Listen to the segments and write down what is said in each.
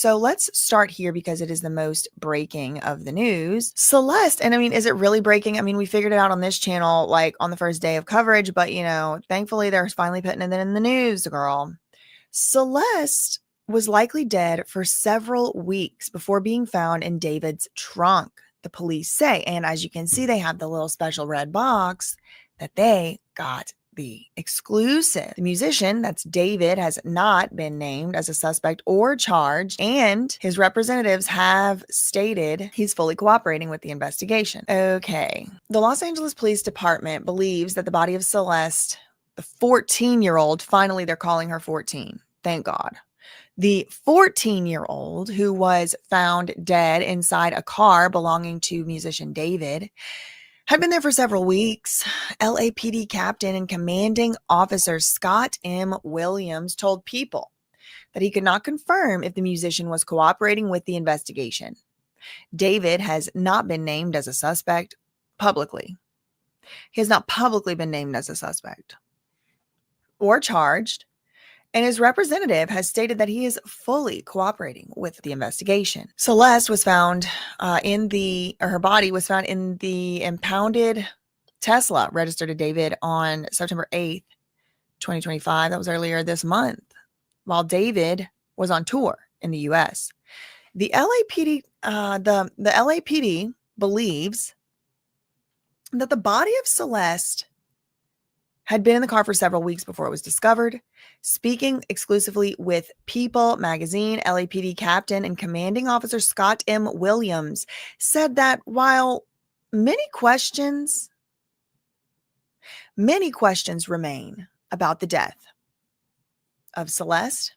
So let's start here because it is the most breaking of the news. Celeste, and I mean, is it really breaking? I mean, we figured it out on this channel like on the first day of coverage, but thankfully they're finally putting it in the news, girl. Celeste was likely dead for several weeks before being found in David's trunk, the police say. And as you can see, they have the little special red box that they got the exclusive. The musician, that's David, has not been named as a suspect or charged, and his representatives have stated he's fully cooperating with the investigation. Okay. The Los Angeles Police Department believes that the body of Celeste, the 14-year-old, finally they're calling her 14. Thank God. The 14-year-old who was found dead inside a car belonging to musician David had been there for several weeks. LAPD captain and commanding officer Scott M. Williams told People that he could not confirm if the musician was cooperating with the investigation. David has not been named as a suspect publicly. He has not publicly been named as a suspect or charged. And his representative has stated that he is fully cooperating with the investigation. Celeste was found her body was found in the impounded Tesla registered to David on September 8th, 2025. That was earlier this month, while David was on tour in the U.S. The LAPD, the LAPD believes that the body of Celeste had been in the car for several weeks before it was discovered. Speaking exclusively with People magazine, LAPD captain and commanding officer Scott M. Williams said that while many questions remain about the death of Celeste,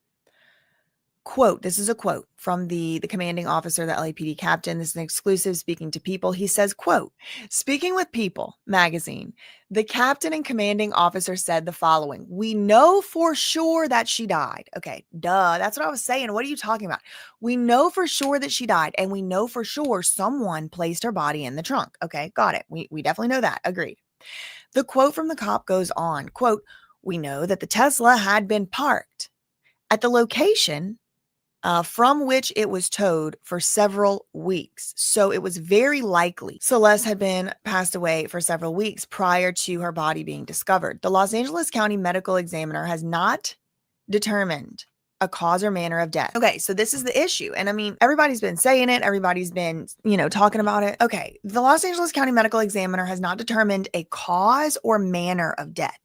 quote, this is a quote from the commanding officer, the LAPD captain. This is an exclusive speaking to People. He says, quote, speaking with People magazine, the captain and commanding officer said the following: we know for sure that she died. Okay, duh. That's what I was saying. What are you talking about? We know for sure that she died, and we know for sure someone placed her body in the trunk. Okay, got it. We definitely know that. Agreed. The quote from the cop goes on, quote, we know that the Tesla had been parked at the location from which it was towed for several weeks. So it was very likely Celeste had been passed away for several weeks prior to her body being discovered. The Los Angeles County Medical Examiner has not determined a cause or manner of death. Okay, so this is the issue. And I mean, everybody's been saying it. Everybody's been, talking about it. Okay, the Los Angeles County Medical Examiner has not determined a cause or manner of death.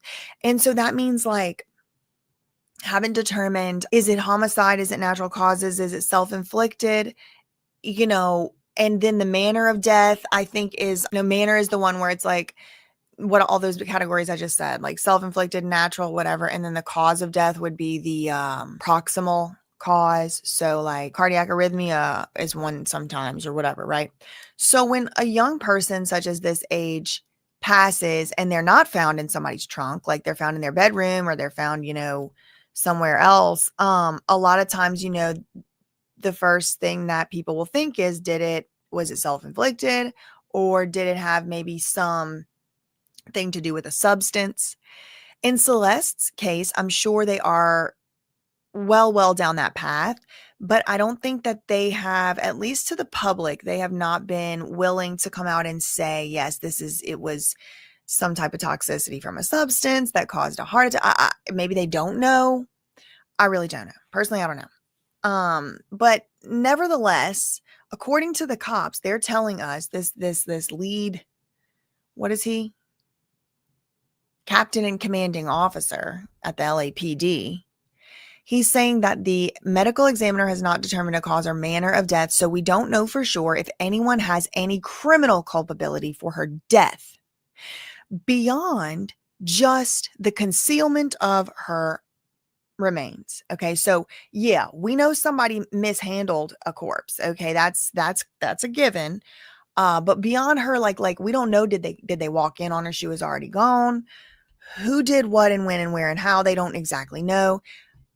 And so that means haven't determined, is it homicide? Is it natural causes? Is it self-inflicted? And then the manner of death, I think is, manner is the one where it's like what all those categories I just said, like self-inflicted, natural, whatever. And then the cause of death would be the proximal cause. So like cardiac arrhythmia is one sometimes or whatever, right? So when a young person such as this age passes and they're not found in somebody's trunk, like they're found in their bedroom or they're found, somewhere else, a lot of times, the first thing that people will think is, was it self-inflicted, or did it have maybe some thing to do with a substance? In Celeste's case, I'm sure they are well down that path, but I don't think that they have, at least to the public, they have not been willing to come out and say, yes, it was some type of toxicity from a substance that caused a heart attack. Maybe they don't know. I really don't know. Personally, I don't know. But nevertheless, according to the cops, they're telling us this lead, what is he? Captain and commanding officer at the LAPD. He's saying that the medical examiner has not determined a cause or manner of death, so we don't know for sure if anyone has any criminal culpability for her death beyond just the concealment of her remains. Okay, so yeah, we know somebody mishandled a corpse. Okay, that's a given. But beyond her, like we don't know, did they walk in on her? She was already gone. Who did what and when and where and how? They don't exactly know.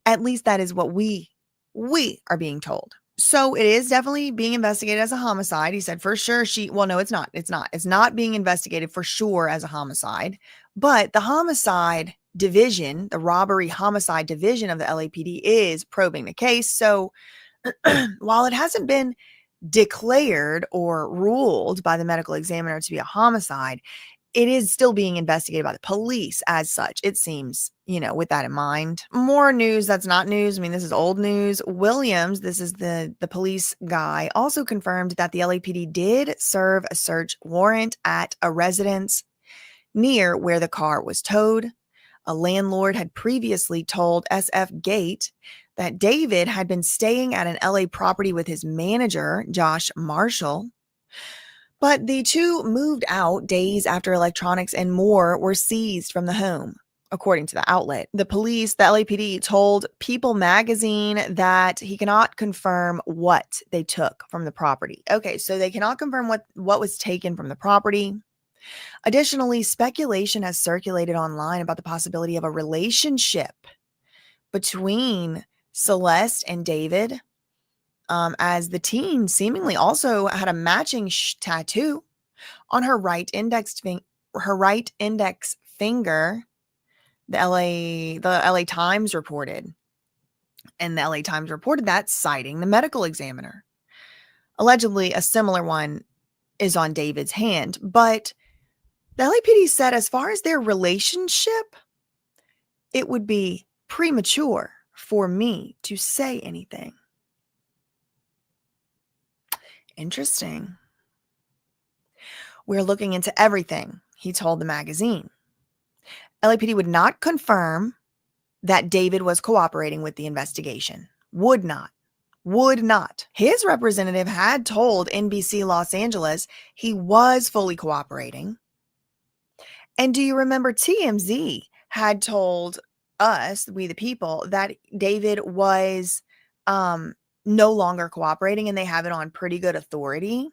At least that is what we are being told. So it is definitely being investigated as a homicide. He said for sure no, it's not. It's not being investigated for sure as a homicide, but the homicide division, the robbery homicide division of the LAPD is probing the case. So While it hasn't been declared or ruled by the medical examiner to be a homicide, it is still being investigated by the police as such, it seems, with that in mind. More news that's not news. I mean, this is old news. Williams, this is the police guy, also confirmed that the LAPD did serve a search warrant at a residence near where the car was towed. A landlord had previously told SF Gate that David had been staying at an LA property with his manager, Josh Marshall. But the two moved out days after electronics and more were seized from the home, according to the outlet. The police, the LAPD, told People magazine that he cannot confirm what they took from the property. Okay, so they cannot confirm what was taken from the property. Additionally, speculation has circulated online about the possibility of a relationship between Celeste and David, as the teen seemingly also had a matching tattoo on her right index finger. The LA Times reported, and the LA Times reported that, citing the medical examiner. Allegedly, a similar one is on David's hand, but the LAPD said as far as their relationship, it would be premature for me to say anything. Interesting. We're looking into everything, he told the magazine. LAPD would not confirm that David was cooperating with the investigation. Would not. His representative had told NBC Los Angeles he was fully cooperating. And do you remember TMZ had told us, we the people, that David was no longer cooperating, and they have it on pretty good authority.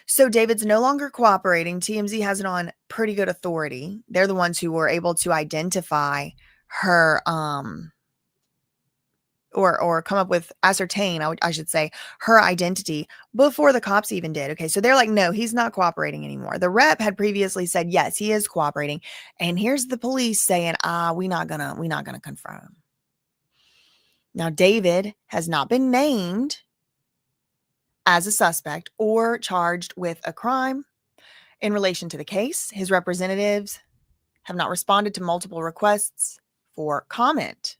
So David's no longer cooperating. TMZ has it on pretty good authority. They're the ones who were able to identify her, or come up with, ascertain, I should say, her identity before the cops even did. Okay, so they're like, no, he's not cooperating anymore. The rep had previously said, yes, he is cooperating. And here's the police saying, we're not gonna confirm. Now, David has not been named as a suspect or charged with a crime in relation to the case. His representatives have not responded to multiple requests for comment.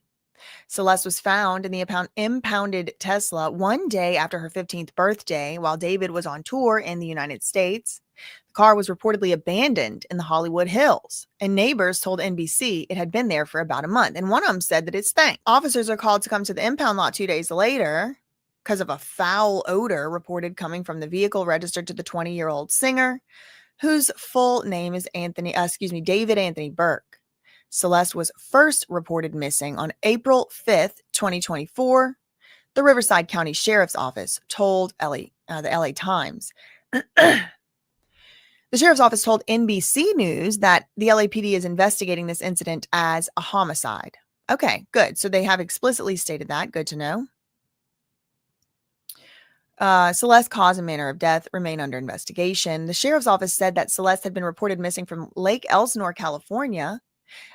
Celeste was found in the impounded Tesla one day after her 15th birthday while David was on tour in the United States. The car was reportedly abandoned in the Hollywood Hills, and neighbors told NBC it had been there for about a month, and one of them said that it stank. Officers are called to come to the impound lot 2 days later because of a foul odor reported coming from the vehicle registered to the 20-year-old singer, whose full name is David Anthony Burke. Celeste was first reported missing on April 5th, 2024. The Riverside County Sheriff's Office told the LA Times. The Sheriff's Office told NBC News that the LAPD is investigating this incident as a homicide. Okay, good. So they have explicitly stated that. Good to know. Celeste's cause and manner of death remain under investigation. The Sheriff's Office said that Celeste had been reported missing from Lake Elsinore, California,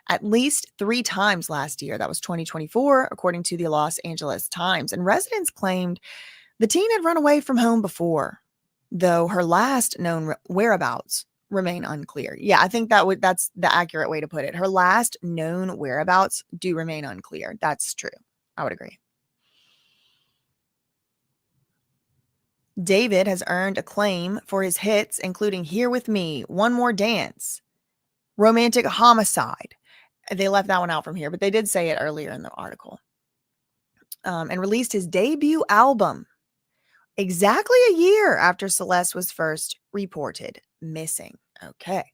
at least 3 times last year. That was 2024, according to the Los Angeles Times. And residents claimed the teen had run away from home before, though her last known whereabouts remain unclear. Yeah, I think that's the accurate way to put it. Her last known whereabouts do remain unclear. That's true. I would agree. David has earned acclaim for his hits, including Here With Me, One More Dance, Romantic Homicide. They left that one out from here, but they did say it earlier in the article. And released his debut album exactly a year after Celeste was first reported missing. Okay.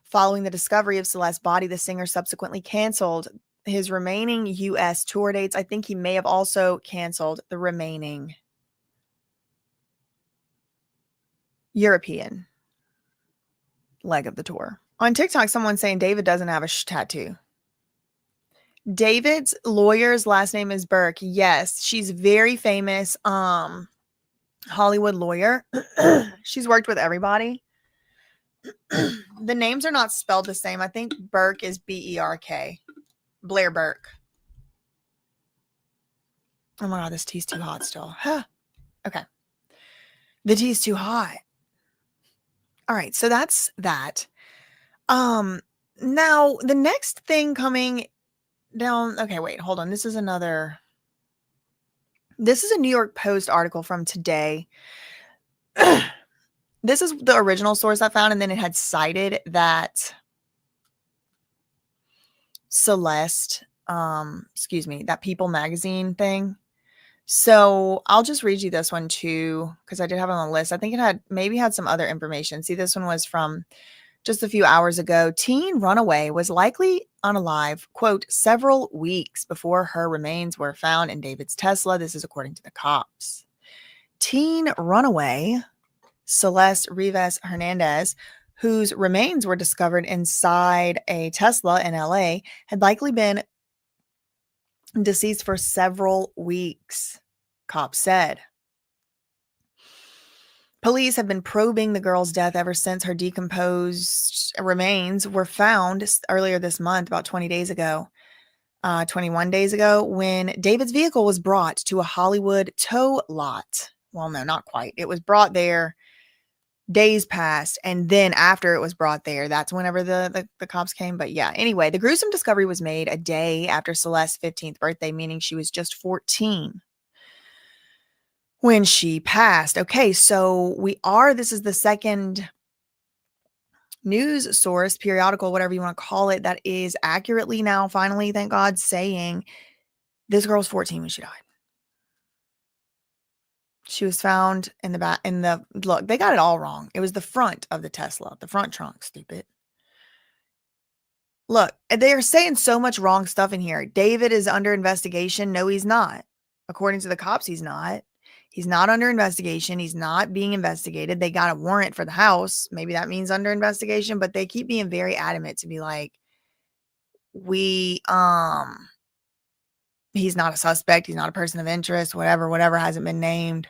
Following the discovery of Celeste's body, the singer subsequently canceled his remaining U.S. tour dates. I think he may have also canceled the remaining European leg of the tour. On TikTok, someone's saying David doesn't have a tattoo. David's lawyer's last name is Burke. Yes, she's very famous Hollywood lawyer. She's worked with everybody. The names are not spelled the same. I think Burke is B-E-R-K. Blair Burke. Oh my God, this tea's too hot still. Huh. Okay. The tea's too hot. All right, so that's that. Now the next thing coming down. Okay, wait, hold on. This is a New York Post article from today. This is the original source I found, and then it had cited that Celeste, that People magazine thing. So I'll just read you this one too, because I did have it on the list. I think it had some other information. See, this one was from just a few hours ago. Teen runaway was likely unalive, quote, several weeks before her remains were found in David's Tesla. This is according to the cops. Teen runaway Celeste Rivas Hernandez, whose remains were discovered inside a Tesla in LA, had likely been deceased for several weeks, cops said. Police have been probing the girl's death ever since her decomposed remains were found earlier this month, about 21 days ago, when David's vehicle was brought to a Hollywood tow lot. Well, no, not quite. It was brought there. Days passed, and then after it was brought there, that's whenever the cops came. But yeah, anyway, the gruesome discovery was made a day after Celeste's 15th birthday, meaning she was just 14 when she passed. Okay, so this is the second news source, periodical, whatever you want to call it, that is accurately now, finally, thank God, saying this girl's 14 when she died. She was found in the back, look, they got it all wrong. It was the front of the Tesla, the front trunk, stupid. Look, they are saying so much wrong stuff in here. David is under investigation. No, he's not. According to the cops, he's not. He's not under investigation. He's not being investigated. They got a warrant for the house. Maybe that means under investigation, but they keep being very adamant to be like, he's not a suspect. He's not a person of interest, whatever hasn't been named.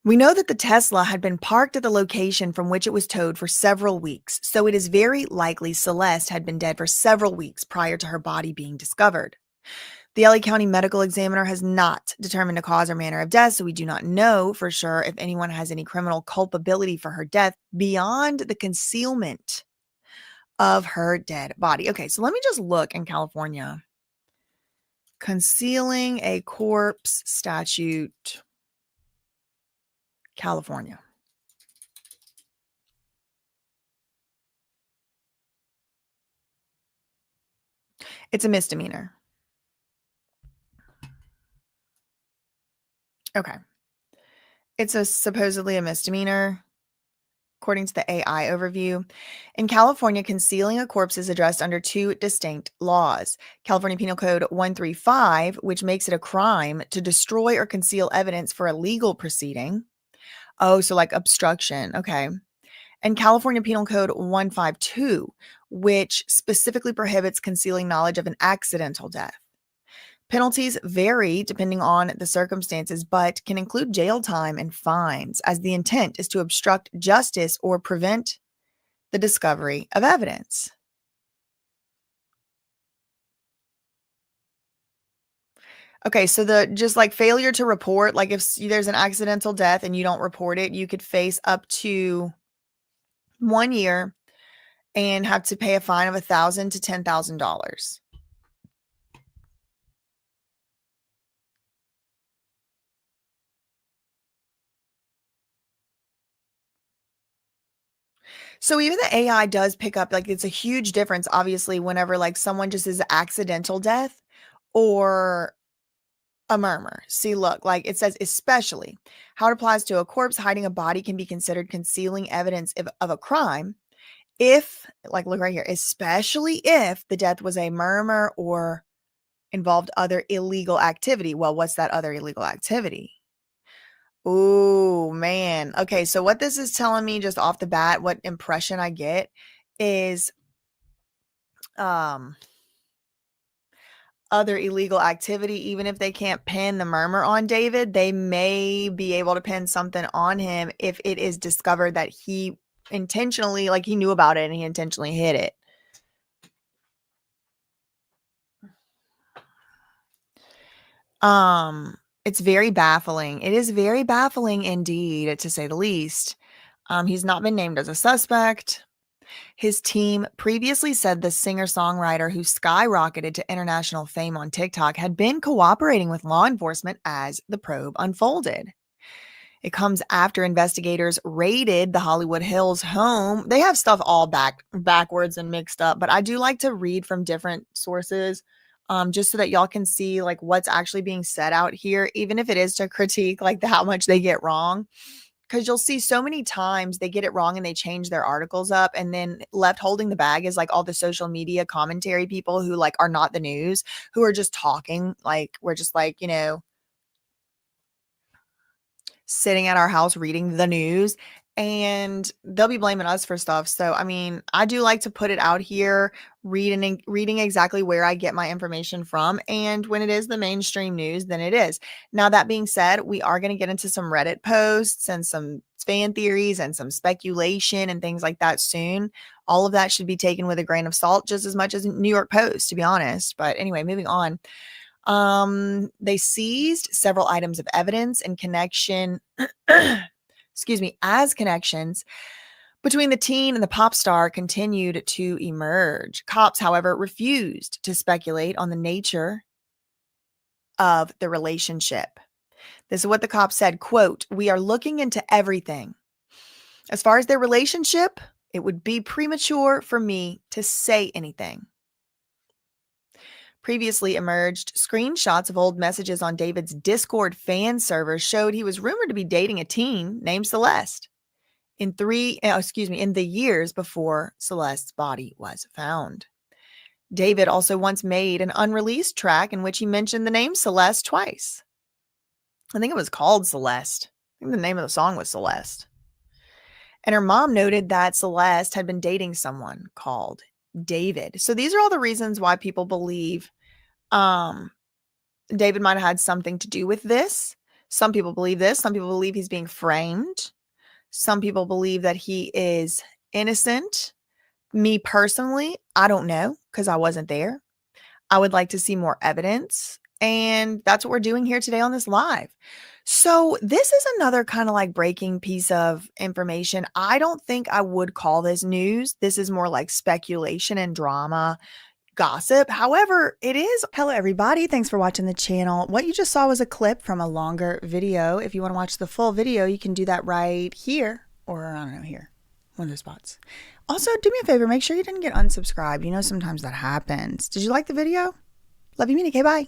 We know that the Tesla had been parked at the location from which it was towed for several weeks, so it is very likely Celeste had been dead for several weeks prior to her body being discovered. The LA County Medical Examiner has not determined a cause or manner of death, so we do not know for sure if anyone has any criminal culpability for her death beyond the concealment of her dead body. Okay, so let me just look in California. Concealing a corpse statute, California. It's a misdemeanor. Okay. It's supposedly a misdemeanor, according to the AI overview. In California, concealing a corpse is addressed under two distinct laws. California Penal Code 135, which makes it a crime to destroy or conceal evidence for a legal proceeding. Oh, so like obstruction. Okay. And California Penal Code 152, which specifically prohibits concealing knowledge of an accidental death. Penalties vary depending on the circumstances, but can include jail time and fines, as the intent is to obstruct justice or prevent the discovery of evidence. Okay, so just like failure to report, like if there's an accidental death and you don't report it, you could face up to 1 year and have to pay a fine of $1,000 to $10,000. So even the AI does pick up, like, it's a huge difference, obviously, whenever like someone just is accidental death or a murmur. See, look, like it says, especially how it applies to a corpse. Hiding a body can be considered concealing evidence of a crime if, like, look right here, especially if the death was a murmur or involved other illegal activity. Well, what's that other illegal activity? Oh, man. Okay, so what this is telling me just off the bat, what impression I get is other illegal activity. Even if they can't pin the murmur on David, they may be able to pin something on him if it is discovered that he intentionally, like, he knew about it and he intentionally hid it. It's very baffling. It is very baffling indeed, to say the least. He's not been named as a suspect. His team previously said the singer-songwriter who skyrocketed to international fame on TikTok had been cooperating with law enforcement as the probe unfolded. It comes after investigators raided the Hollywood Hills home. They have stuff all backwards and mixed up, but I do like to read from different sources, just so that y'all can see like what's actually being said out here, even if it is to critique like how much they get wrong. Because you'll see so many times they get it wrong and they change their articles up, and then left holding the bag is like all the social media commentary people who like are not the news, who are just talking like we're just like, sitting at our house reading the news, and they'll be blaming us for stuff. So, I mean, I do like to put it out here, reading exactly where I get my information from. And when it is the mainstream news, then it is. Now, that being said, we are going to get into some Reddit posts and some fan theories and some speculation and things like that soon. All of that should be taken with a grain of salt, just as much as New York Post, to be honest. But anyway, moving on. They seized several items of evidence in connection, excuse me, as connections between the teen and the pop star continued to emerge. Cops, however, refused to speculate on the nature of the relationship. This is what the cops said, quote, "We are looking into everything. As far as their relationship, it would be premature for me to say anything." Previously emerged screenshots of old messages on David's Discord fan server showed he was rumored to be dating a teen named Celeste in the years before Celeste's body was found. David also once made an unreleased track in which he mentioned the name Celeste twice. I think it was called Celeste. I think the name of the song was Celeste. And her mom noted that Celeste had been dating someone called David. So these are all the reasons why people believe David might have had something to do with this. Some people believe this. Some people believe he's being framed. Some people believe that he is innocent. Me personally, I don't know because I wasn't there. I would like to see more evidence. And that's what we're doing here today on this live. So this is another kind of like breaking piece of information. I don't think I would call this news. This is more like speculation and drama. Gossip. However, it is. Hello, everybody. Thanks for watching the channel. What you just saw was a clip from a longer video. If you want to watch the full video, you can do that right here, or I don't know, here, one of those spots. Also, do me a favor. Make sure you didn't get unsubscribed. You know, sometimes that happens. Did you like the video? Love you, Minnie. Okay, bye.